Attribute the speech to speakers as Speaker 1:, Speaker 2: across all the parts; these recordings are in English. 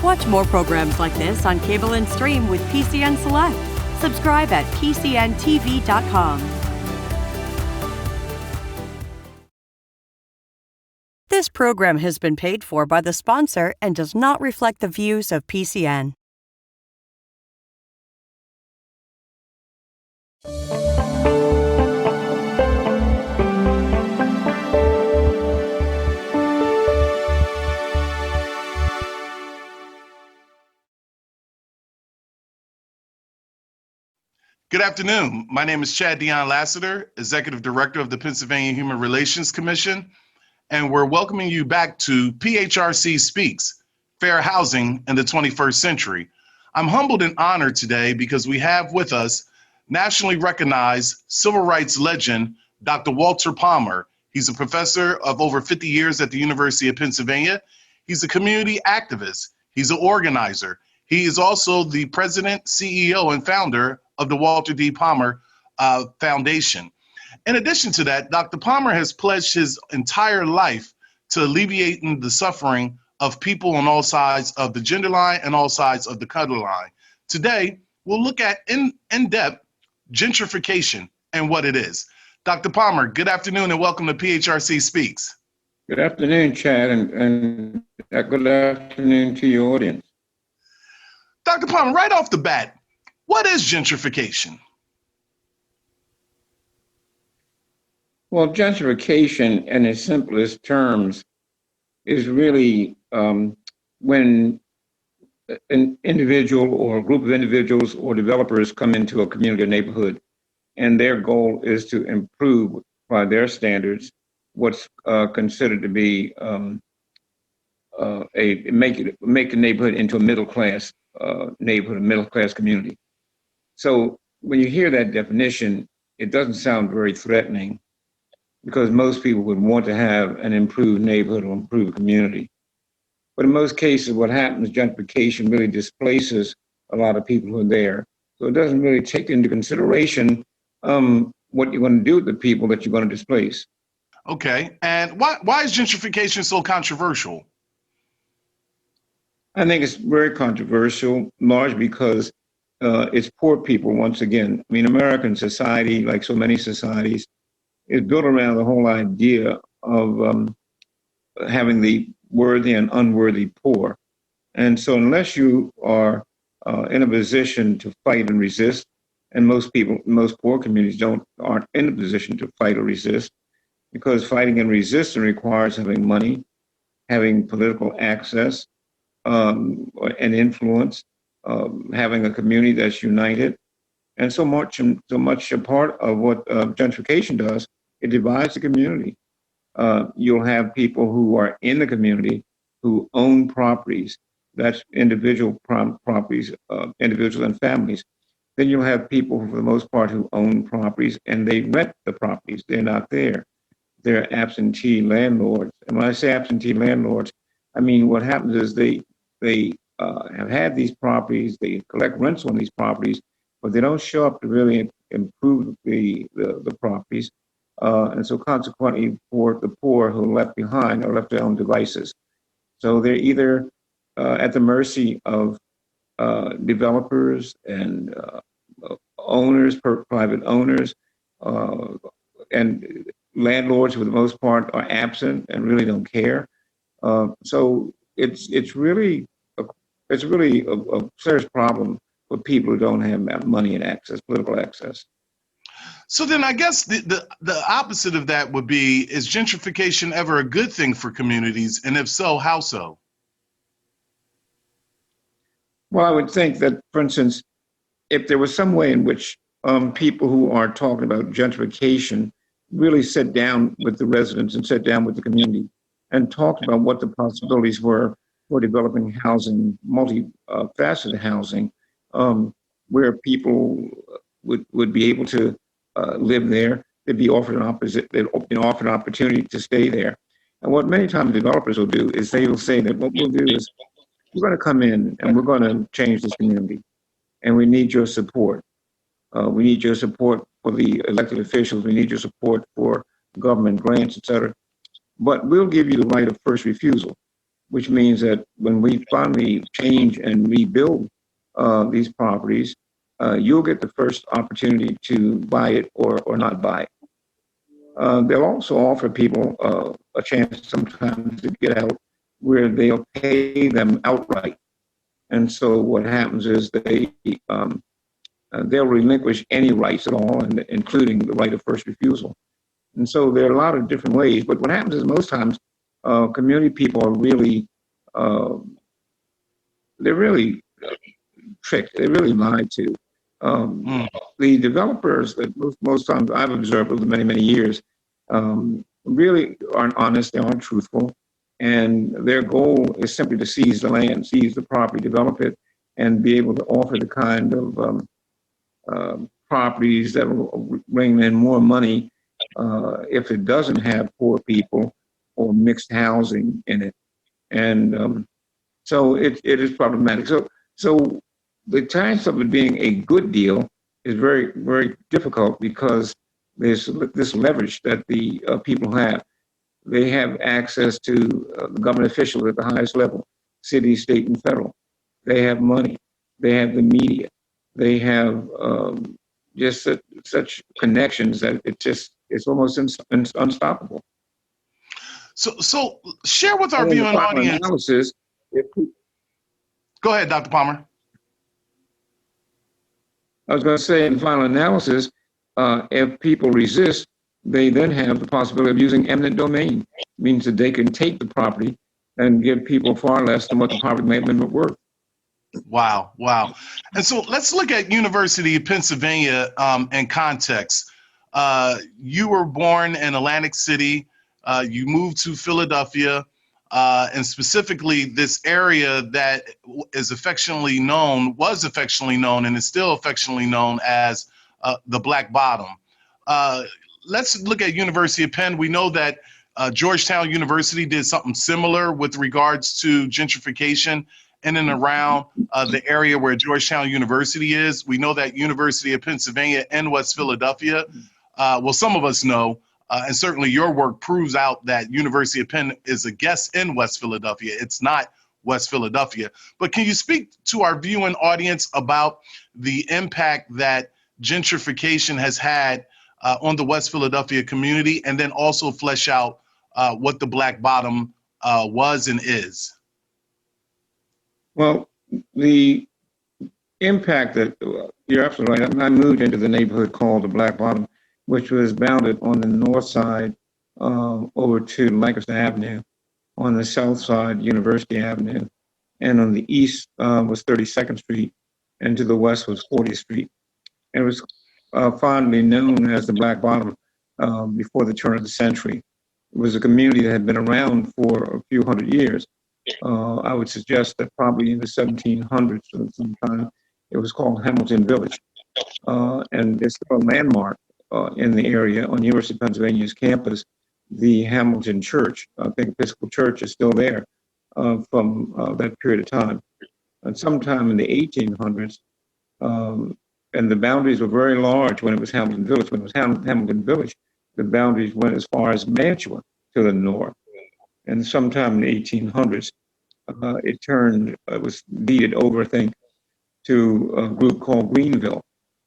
Speaker 1: Watch more programs like this on cable and stream with PCN Select. Subscribe at PCNTV.com. This program has been paid for by the sponsor and does not reflect the views of PCN.
Speaker 2: Good afternoon. My name is Chad Dion Lassiter, Executive Director of the Pennsylvania Human Relations Commission, and we're welcoming you back to PHRC Speaks, Fair Housing in the 21st Century. I'm humbled and honored today because we have with us nationally recognized civil rights legend, Dr. Walter Palmer. He's a professor of over 50 years at the University of Pennsylvania. He's a community activist. He's an organizer. He is also the president, CEO, and founder of the Walter D. Palmer Foundation. In addition to that, Dr. Palmer has pledged his entire life to alleviating the suffering of people on all sides of the gender line and all sides of the color line. Today, we'll look at in-depth gentrification and what it is. Dr. Palmer, good afternoon and welcome to PHRC Speaks.
Speaker 3: Good afternoon, Chad, and good afternoon to your audience.
Speaker 2: Dr. Palmer, right off the bat, what is gentrification?
Speaker 3: Well, gentrification, in its simplest terms, is really when an individual or a group of individuals or developers come into a community or neighborhood, and their goal is to improve by their standards what's considered to be make a neighborhood into a middle class neighborhood, a middle class community. So when you hear that definition, it doesn't sound very threatening because most people would want to have an improved neighborhood or improved community. But in most cases, what happens, gentrification really displaces a lot of people who are there. So it doesn't really take into consideration what you're going to do with the people that you're going to displace.
Speaker 2: Okay, and why is gentrification so controversial?
Speaker 3: I think it's very controversial, largely because it's poor people, once again. I mean, American society, like so many societies, is built around the whole idea of having the worthy and unworthy poor. And so unless you are in a position to fight and resist, and most poor communities aren't in a position to fight or resist, because fighting and resisting requires having money, having political access, and influence, having a community that's united. And so much a part of what gentrification does, it divides the community. You'll have people who are in the community who own properties. That's individual properties, individuals and families. Then you'll have people, for the most part, who own properties and they rent the properties. They're not there. They're absentee landlords. And when I say absentee landlords, I mean what happens is they have had these properties, they collect rents on these properties, but they don't show up to really improve the properties. And so consequently, for the poor who are left behind are left to their own devices. So they're either at the mercy of developers and owners, private owners, and landlords, for the most part, are absent and really don't care. So it's really a serious problem for people who don't have money and access, political access.
Speaker 2: So then I guess the opposite of that would be, is gentrification ever a good thing for communities? And if so, how so?
Speaker 3: Well, I would think that, for instance, if there was some way in which people who are talking about gentrification really sat down with the residents and sat down with the community and talked about what the possibilities were for developing housing, multifaceted housing, where people would be able to live there. They'd be offered an opportunity to stay there. And what many times developers will do is they will say that what we'll do is we're going to come in and we're going to change this community, and we need your support. We need your support for the elected officials. We need your support for government grants, et cetera. But we'll give you the right of first refusal. which means that when we finally change and rebuild these properties, you'll get the first opportunity to buy it or not buy it. They'll also offer people a chance sometimes to get out where they'll pay them outright. And so what happens is they'll relinquish any rights at all, including the right of first refusal. And so there are a lot of different ways. But what happens is most times community people are really, they're really tricked. They're really lied to. The developers that most times I've observed over many, many years really aren't honest, they aren't truthful. And their goal is simply to seize the land, seize the property, develop it, and be able to offer the kind of properties that will bring in more money if it doesn't have poor people or mixed housing in it. And so it is problematic. So the chance of it being a good deal is very, very difficult because there's this leverage that the people have. They have access to the government officials at the highest level, city, state, and federal. They have money. They have the media. They have just such connections that it's almost unstoppable.
Speaker 2: So share with our viewing audience.
Speaker 3: Analysis,
Speaker 2: Go ahead, Dr. Palmer.
Speaker 3: I was going to say in the final analysis, if people resist, they then have the possibility of using eminent domain. It means that they can take the property and give people far less than what the property may have been worth.
Speaker 2: Wow. And so let's look at University of Pennsylvania in context. You were born in Atlantic City. You moved to Philadelphia, and specifically this area that was affectionately known, and is still affectionately known as the Black Bottom. Let's look at University of Penn. We know that Georgetown University did something similar with regards to gentrification in and around the area where Georgetown University is. We know that University of Pennsylvania in West Philadelphia, well, some of us know, and certainly your work proves out that University of Penn is a guest in West Philadelphia. It's not West Philadelphia. But can you speak to our viewing audience about the impact that gentrification has had on the West Philadelphia community, and then also flesh out what the Black Bottom was and is?
Speaker 3: Well, the impact that you're absolutely right. I moved into the neighborhood called the Black Bottom, which was bounded on the north side over to Lancaster Avenue, on the south side, University Avenue, and on the east was 32nd Street, and to the west was 40th Street. And it was fondly known as the Black Bottom before the turn of the century. It was a community that had been around for a few hundred years. I would suggest that probably in the 1700s sometime, it was called Hamilton Village. And it's still a landmark in the area on University of Pennsylvania's campus. The Hamilton Church, I think Episcopal Church, is still there from that period of time. And sometime in the 1800s, and the boundaries were very large when it was Hamilton Village. When it was Hamilton Village, the boundaries went as far as Mantua to the north. And sometime in the 1800s, it was deeded over, I think, to a group called Greenville.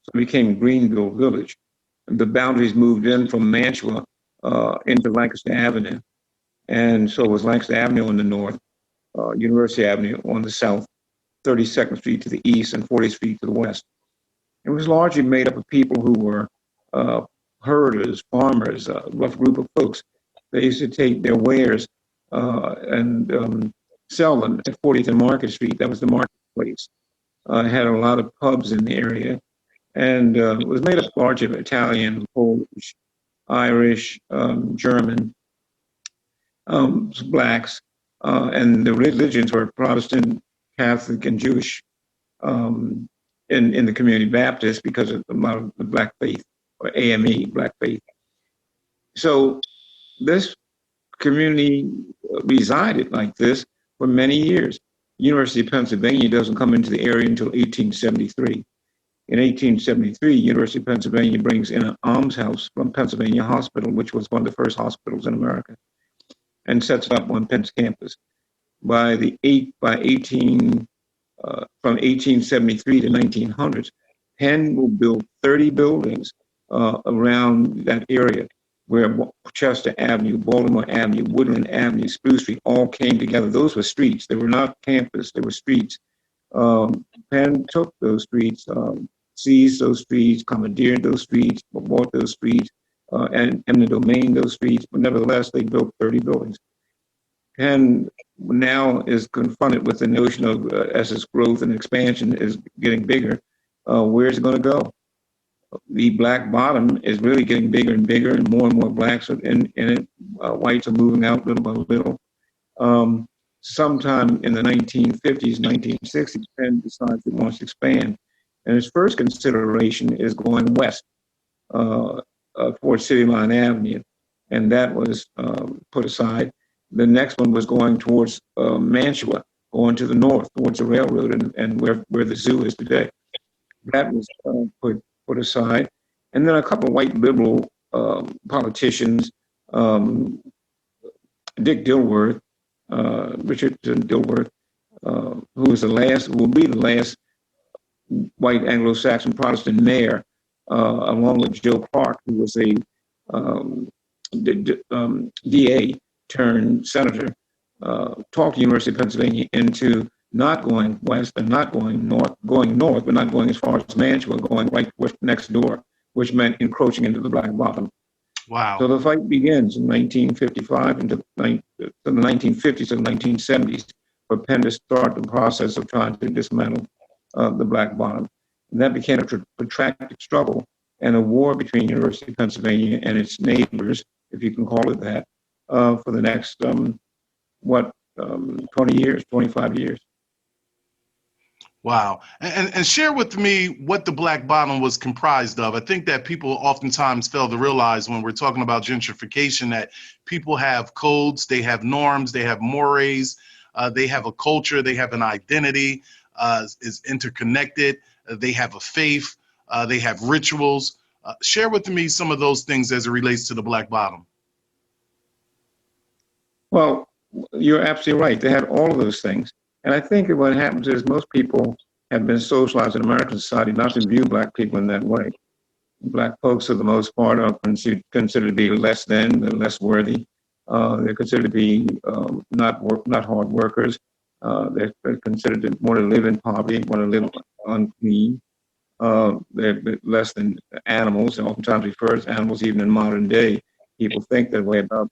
Speaker 3: So it became Greenville Village. The boundaries moved in from Mantua into Lancaster Avenue. And so it was Lancaster Avenue on the north, University Avenue on the south, 32nd Street to the east, and 40th Street to the west. It was largely made up of people who were herders, farmers, a rough group of folks. They used to take their wares and sell them at 40th and Market Street. That was the marketplace. Had a lot of pubs in the area, and it was made up largely of Italian, Polish, Irish, German, blacks, and the religions were Protestant, Catholic, and Jewish in the community, Baptist, because of the Black faith, or AME, Black faith. So this community resided like this for many years. University of Pennsylvania doesn't come into the area until 1873. In 1873, University of Pennsylvania brings in an almshouse from Pennsylvania Hospital, which was one of the first hospitals in America, and sets it up on Penn's campus. by 18 from 1873 to 1900s, Penn will build 30 buildings around that area where Chester Avenue, Baltimore Avenue, Woodland Avenue, Spruce Street all came together. Those were streets. They were not campus. They were streets. Penn took those streets, seized those streets, commandeered those streets, bought those streets, and eminent domain those streets. But nevertheless, they built 30 buildings. Penn now is confronted with the notion of as its growth and expansion is getting bigger, where's it going to go? The black bottom is really getting bigger and bigger, and more blacks are in it. Whites are moving out little by little. Sometime in the 1950s, 1960s, Penn decides it wants to expand. And its first consideration is going west towards City Line Avenue. And that was put aside. The next one was going towards Mantua, going to the north, towards the railroad and where the zoo is today. That was put aside. And then a couple of white liberal politicians, Dick Dilworth, Richardson Dilworth, who will be the last white Anglo-Saxon Protestant mayor, along with Joe Clark, who was a DA turned senator, talked the University of Pennsylvania into not going west and not going north, but not going as far as Mantua, going right next door, which meant encroaching into the black bottom.
Speaker 2: Wow.
Speaker 3: So the fight begins in 1955 into the 1950s and 1970s for Penn to start the process of trying to dismantle the black bottom. And that became a protracted struggle and a war between University of Pennsylvania and its neighbors, if you can call it that, for the next, 20 years, 25 years.
Speaker 2: Wow. And share with me what the black bottom was comprised of. I think that people oftentimes fail to realize when we're talking about gentrification that people have codes, they have norms, they have mores, they have a culture, they have an identity, is interconnected, they have a faith, they have rituals. Share with me some of those things as it relates to the black bottom.
Speaker 3: Well, you're absolutely right. They had all of those things. And I think that what happens is most people have been socialized in American society not to view black people in that way. Black folks, for the most part, are considered to be less than, they're less worthy. They're considered to be not hard workers. They're considered to want to live in poverty, want to live unclean. They're less than animals, and oftentimes referred to as animals even in modern day. People think that way about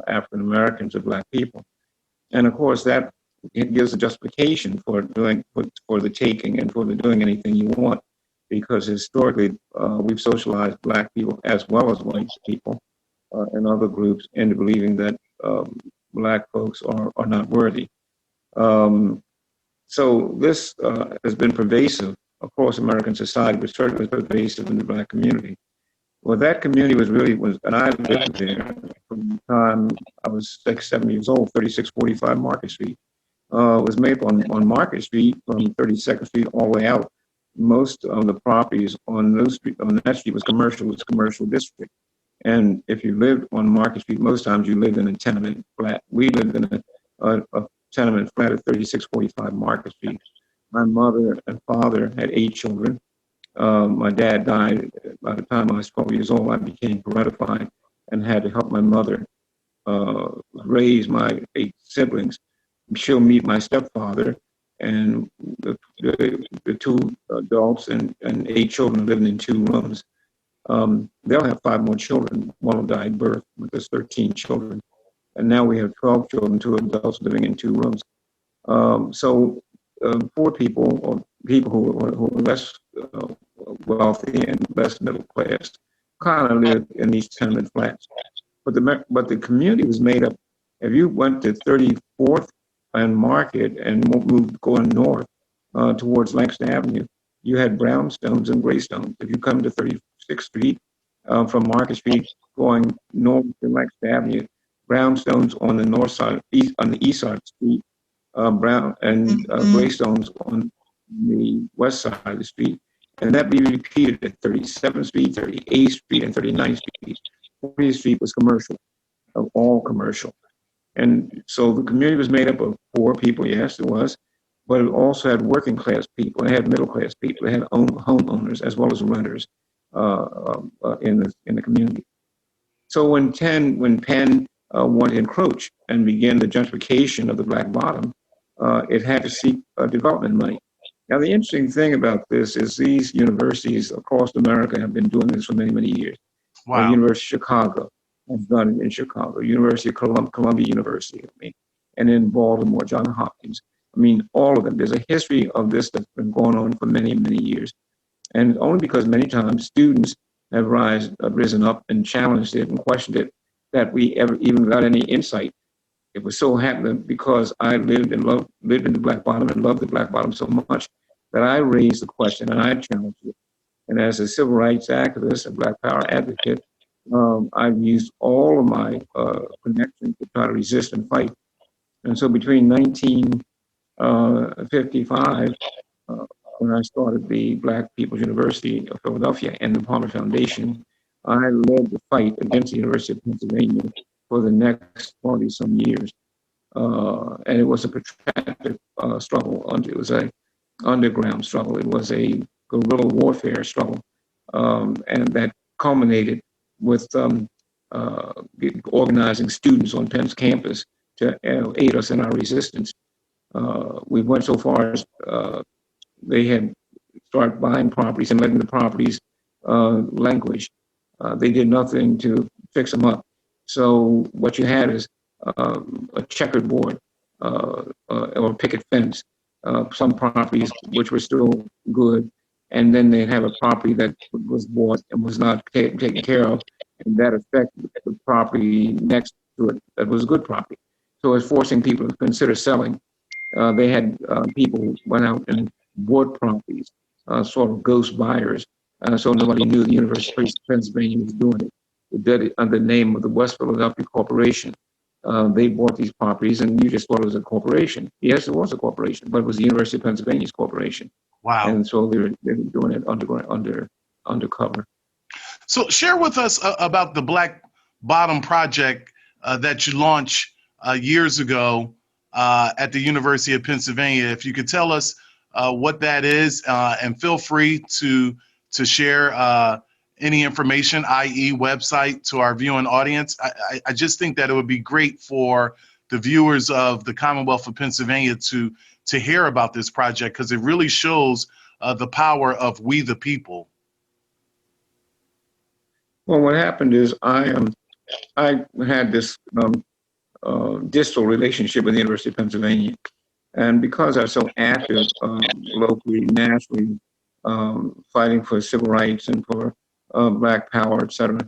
Speaker 3: African Americans or black people. And of course, that it gives a justification for the taking and for the doing anything you want, because historically we've socialized black people as well as white people and other groups into believing that black folks are not worthy. So this has been pervasive across American society, but certainly pervasive in the black community. Well, that community and I lived there from the time I was 6, 7 years old, 3645 Market Street. Was made on Market Street from 32nd Street all the way out. Most of the properties on that street was commercial district. And if you lived on Market Street, most times you lived in a tenement flat. We lived in a tenement flat at 3645 Market Street. My mother and father had 8 children. My dad died by the time I was 12 years old. I became parentified and had to help my mother raise my 8 siblings. She'll meet my stepfather, and the 2 adults and 8 children living in 2 rooms. They'll have 5 more children. One will die at birth, but there's 13 children. And now we have 12 children, 2 adults living in 2 rooms. So poor people, or people who are less wealthy and less middle class, kind of live in these tenement flats. But the community was made up. If you went to 34th and Market and moved going north towards Lancaster Avenue, you had brownstones and graystones. If you come to 36th Street from Market Street going north to Lancaster Avenue, brownstones on the north side, on the east side of the street, brown and graystones on the west side of the street. And that be repeated at 37th Street, 38th Street, and 39th Street. 40th Street was commercial, all commercial. And so the community was made up of poor people, yes, it was, but it also had working class people, it had middle class people, it had homeowners as well as renters in the community. So when Penn wanted to encroach and begin the gentrification of the Black Bottom, it had to seek development money. Now, the interesting thing about this is these universities across America have been doing this for many, many years.
Speaker 2: Wow.
Speaker 3: University of Chicago has done it in Chicago, University of Columbia University, I mean, and in Baltimore, Johns Hopkins. I mean, all of them. There's a history of this that's been going on for many, many years. And only because many times students have risen up and challenged it and questioned it that we ever even got any insight. It was so happened because I lived in the Black Bottom and loved the Black Bottom so much that I raised the question and I challenged it. And as a civil rights activist, a Black Power advocate, I've used all of my connections to try to resist and fight. And so between 1955, when I started the Black People's University of Philadelphia and the Palmer Foundation, I led the fight against the University of Pennsylvania for the next 40-some years. And it was a protracted struggle. It was an underground struggle. It was a guerrilla warfare struggle. And that culminated with organizing students on Penn's campus to aid us in our resistance. We went so far as they had started buying properties and letting the properties languish. They did nothing to fix them up. So what you had is a checkered board or a picket fence, some properties which were still good, and then they'd have a property that was bought and was not taken care of, and that affected the property next to it that was good property. So it's forcing people to consider selling. They had people went out and bought properties, sort of ghost buyers, so nobody knew the University of Pennsylvania was doing it. It did it under the name of the West Philadelphia Corporation. They bought these properties, and you just thought it was a corporation. Yes, it was a corporation, but it was the University of Pennsylvania's corporation.
Speaker 2: Wow.
Speaker 3: And so they were doing it undercover.
Speaker 2: So share with us about the Black Bottom Project that you launched years ago at the University of Pennsylvania. If you could tell us what that is, and feel free to share any information, i.e. website, to our viewing audience. I just think that it would be great for the viewers of the Commonwealth of Pennsylvania to hear about this project, because it really shows the power of we the people.
Speaker 3: Well, what happened is I had this distal relationship with the University of Pennsylvania. And because I was so active locally, nationally, fighting for civil rights and for Black power, et cetera,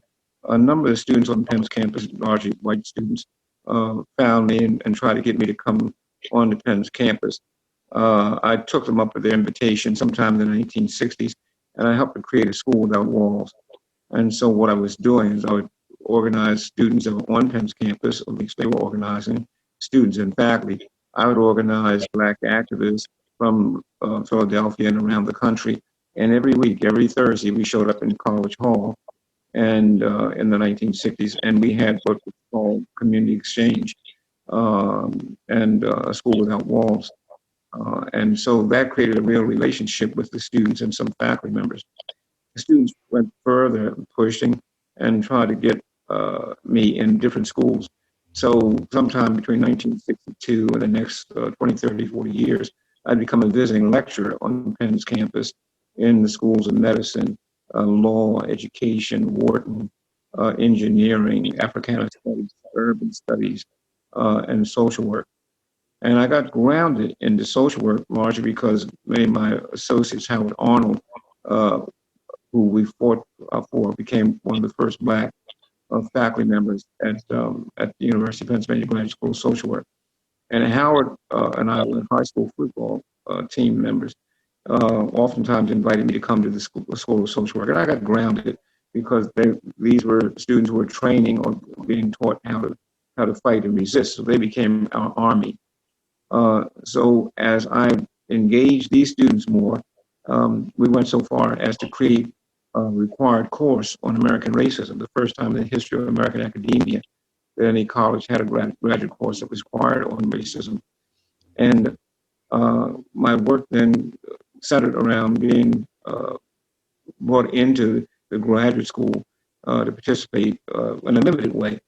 Speaker 3: a number of the students on Penn's campus, largely white students, found me and tried to get me to come on to Penn's campus. I took them up with their invitation sometime in the 1960s, and I helped to create a school without walls. And so what I was doing is I would organize students that were on Penn's campus, or at least they were organizing students and faculty. I would organize Black activists from Philadelphia and around the country. And every week, every Thursday, we showed up in College Hall and in the 1960s, and we had what was called community exchange and a school without walls. And so that created a real relationship with the students and some faculty members. The students went further, pushing and tried to get me in different schools. So sometime between 1962 and the next 20, 30, 40 years, I'd become a visiting lecturer on Penn's campus in the schools of medicine, law, education, Wharton, engineering, Africana studies, urban studies, and social work. And I got grounded into social work largely because many of my associates, Howard Arnold, who we fought for, became one of the first Black faculty members at the University of Pennsylvania Graduate School of Social Work. And Howard and I were high school football team members, oftentimes invited me to come to the school of social work. And I got grounded because these were students who were training or being taught how to fight and resist. So they became our army. So as I engaged these students more, we went so far as to create a required course on American racism, the first time in the history of American academia that any college had a graduate course that was required on racism. And my work then centered around being brought into the graduate school to participate in a limited way.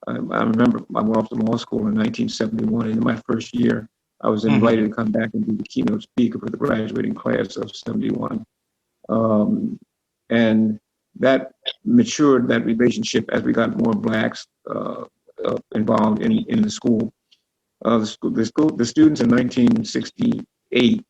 Speaker 3: I remember I went off to law school in 1971, and in my first year, I was invited to come back and be the keynote speaker for the graduating class of 71. And that matured that relationship as we got more blacks involved in the school. The students in 1968,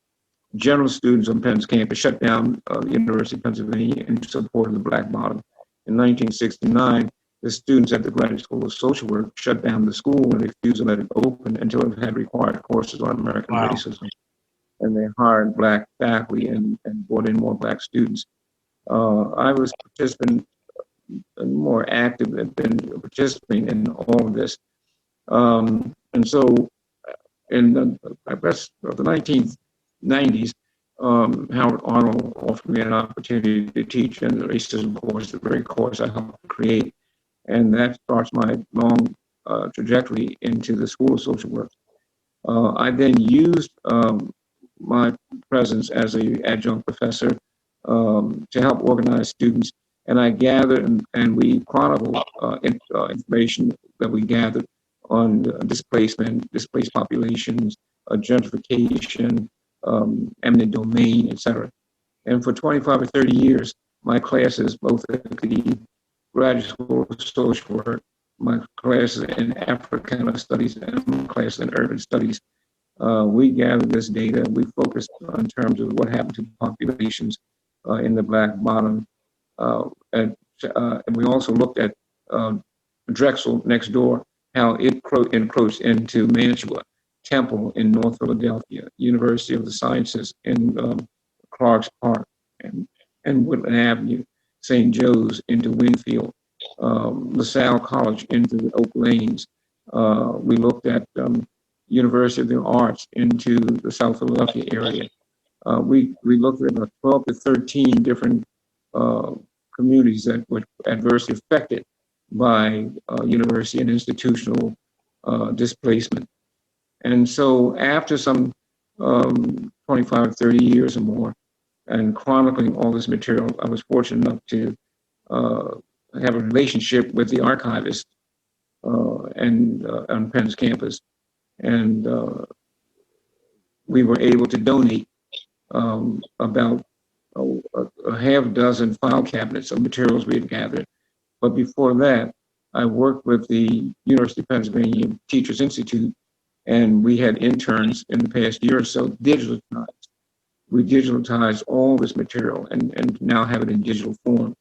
Speaker 3: general students on Penn's campus shut down the University of Pennsylvania in support of the Black Bottom. In 1969, the students at the Graduate School of Social Work shut down the school and refused to let it open until it had required courses on American racism. And they hired black faculty and brought in more black students. I was participant, more active than participating in all of this. And so in the 1990s, Howard Arnold offered me an opportunity to teach in the racism course, the very course I helped create. And that starts my long trajectory into the School of Social Work. I then used my presence as an adjunct professor to help organize students. And I gathered and we chronicled information that we gathered on displacement, displaced populations, gentrification, eminent domain, et cetera. And for 25 or 30 years, my classes, both at the Graduate School of Social Work, my classes in Africana Studies, and my class in Urban Studies, we gathered this data. We focused on terms of what happened to populations in the Black Bottom. And we also looked at Drexel next door, how it encroached into Mantua, Temple in North Philadelphia, University of the Sciences in Clark's Park, and Woodland Avenue, St. Joe's into Winfield, LaSalle College into the Oak Lanes. We looked at University of the Arts into the South Philadelphia area. We looked at about 12 to 13 different communities that were adversely affected by university and institutional displacement. And so after some 25, 30 years or more, and chronicling all this material, I was fortunate enough to have a relationship with the archivist and on Penn's campus. And we were able to donate about a half dozen file cabinets of materials we had gathered. But before that, I worked with the University of Pennsylvania Teachers Institute, and we had interns in the past year or so digitalized. We digitalized all this material and now have it in digital form.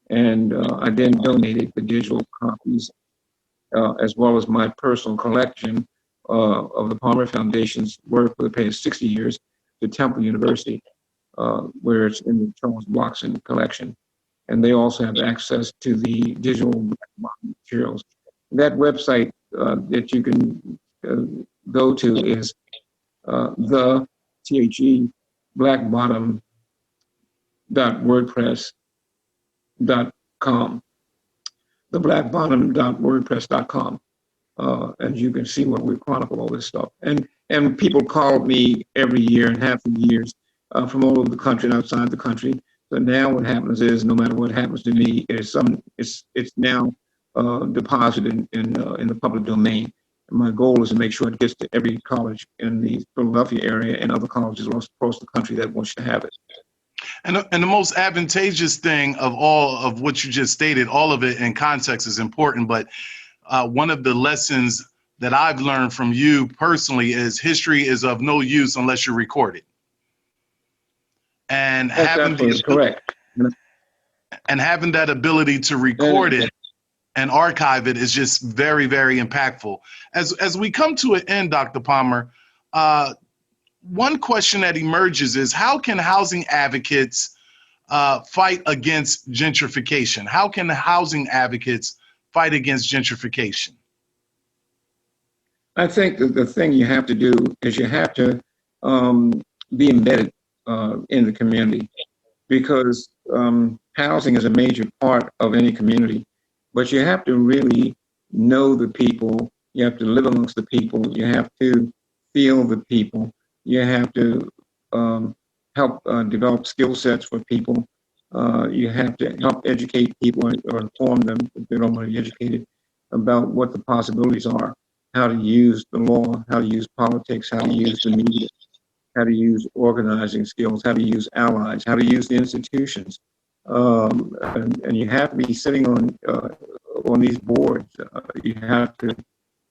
Speaker 3: And I then donated the digital copies as well as my personal collection of the Palmer Foundation's work for the past 60 years to Temple University, where it's in the Charles Blockson collection. And they also have access to the digital materials. That website that you can go to is blackbottom.wordpress.com. Theblackbottom.wordpress.com. And you can see where we chronicle all this stuff. And people call me every year and half the years from all over the country and outside the country. So now what happens is, no matter what happens to me, it's now deposited in the public domain. And my goal is to make sure it gets to every college in the Philadelphia area and other colleges across the country that wants to have it.
Speaker 2: And the most advantageous thing of all of what you just stated, all of it in context is important, but one of the lessons that I've learned from you personally is history is of no use unless you record it. And
Speaker 3: That's absolutely correct.
Speaker 2: And having that ability to record it and archive it is just very, very impactful. As we come to an end, Dr. Palmer, one question that emerges is, how can housing advocates fight against gentrification? How can housing advocates fight against gentrification?
Speaker 3: I think that the thing you have to do is you have to be embedded in the community, because housing is a major part of any community, but you have to really know the people. You have to live amongst the people. You have to feel the people. You have to help develop skill sets for people. You have to help educate people or inform them, if they don't want to be educated, about what the possibilities are, how to use the law, how to use politics, how to use the media, how to use organizing skills, how to use allies, how to use the institutions. And you have to be sitting on these boards. You have to.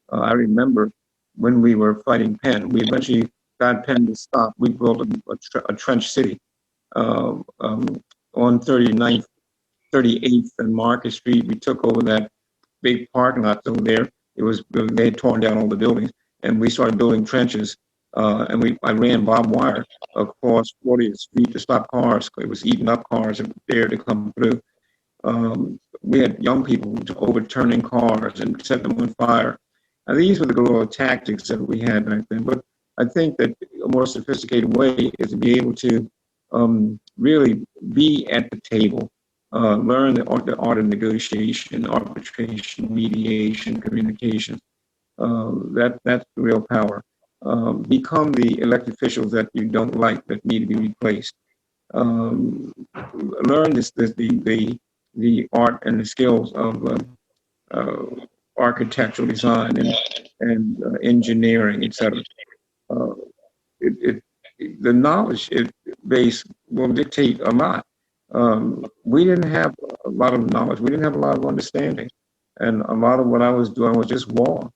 Speaker 3: I remember when we were fighting Penn. We eventually got Penn to stop. We built a trench city on 39th, 38th, and Market Street. We took over that big parking lot over there. They had torn down all the buildings, and we started building trenches. I ran barbed wire across 40th Street to stop cars. It was eating up cars that were there to come through. We had young people overturning cars and setting them on fire. And these were the guerrilla tactics that we had back then. But I think that a more sophisticated way is to be able to really be at the table, learn the art of negotiation, arbitration, mediation, communication. That's the real power. Become the elected officials that you don't like that need to be replaced. Learn the art and the skills of architectural design and engineering, etc. The knowledge base will dictate a lot. We didn't have a lot of knowledge. We didn't have a lot of understanding. And a lot of what I was doing was just raw.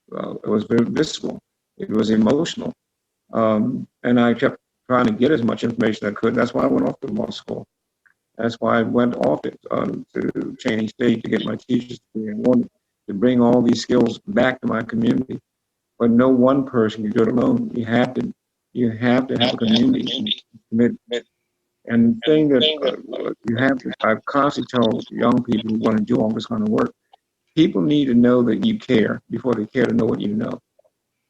Speaker 3: It was very visceral. It was emotional. And I kept trying to get as much information as I could. That's why I went off to law school. That's why I went off to Cheney State to get my teacher's degree. I wanted to bring all these skills back to my community. But no one person can do it alone. You have to have a community commitment. And the thing that I constantly tell young people who want to do all this kind of work, people need to know that you care before they care to know what you know.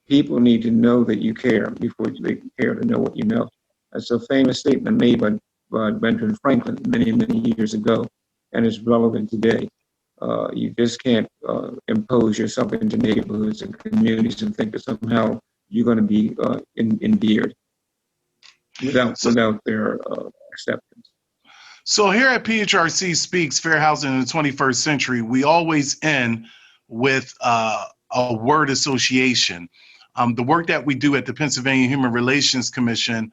Speaker 3: People need to know that you care before they care to know what you know. That's a famous statement made by Benjamin Franklin many, many years ago, and it's relevant today. You just can't impose yourself into neighborhoods and communities and think that somehow you're going to be endeared without their acceptance.
Speaker 2: So here at PHRC Speaks Fair Housing in the 21st Century, we always end with a word association. The work that we do at the Pennsylvania Human Relations Commission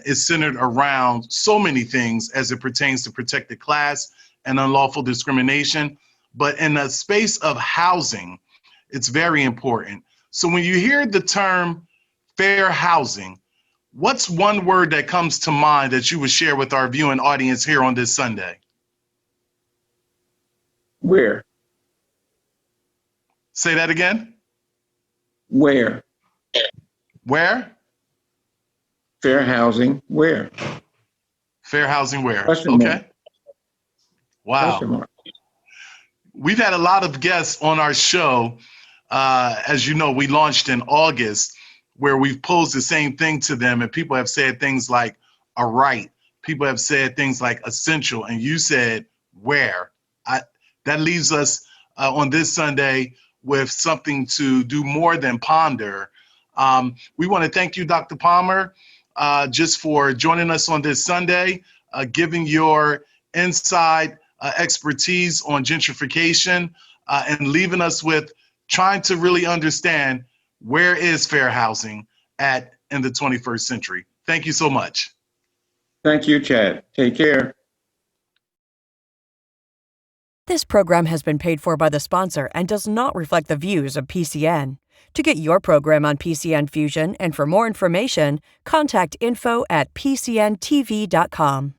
Speaker 2: is centered around so many things as it pertains to protected class and unlawful discrimination. But in the space of housing, it's very important. So when you hear the term fair housing, what's one word that comes to mind that you would share with our viewing audience here on this Sunday?
Speaker 3: Where?
Speaker 2: Say that again.
Speaker 3: Where?
Speaker 2: Where?
Speaker 3: Fair housing, where?
Speaker 2: Fair housing where?
Speaker 3: Question mark.
Speaker 2: Okay. Wow.
Speaker 3: Question mark.
Speaker 2: We've had a lot of guests on our show. As you know, we launched in August, where we've posed the same thing to them, and people have said things like a right. People have said things like essential, and you said where. That leaves us on this Sunday with something to do more than ponder. We want to thank you, Dr. Palmer, just for joining us on this Sunday, giving your inside expertise on gentrification, and leaving us with trying to really understand where is fair housing in the 21st century. Thank you so much.
Speaker 3: Thank you, Chad. Take care.
Speaker 1: This program has been paid for by the sponsor and does not reflect the views of PCN. To get your program on PCN Fusion and for more information, contact info@pcntv.com.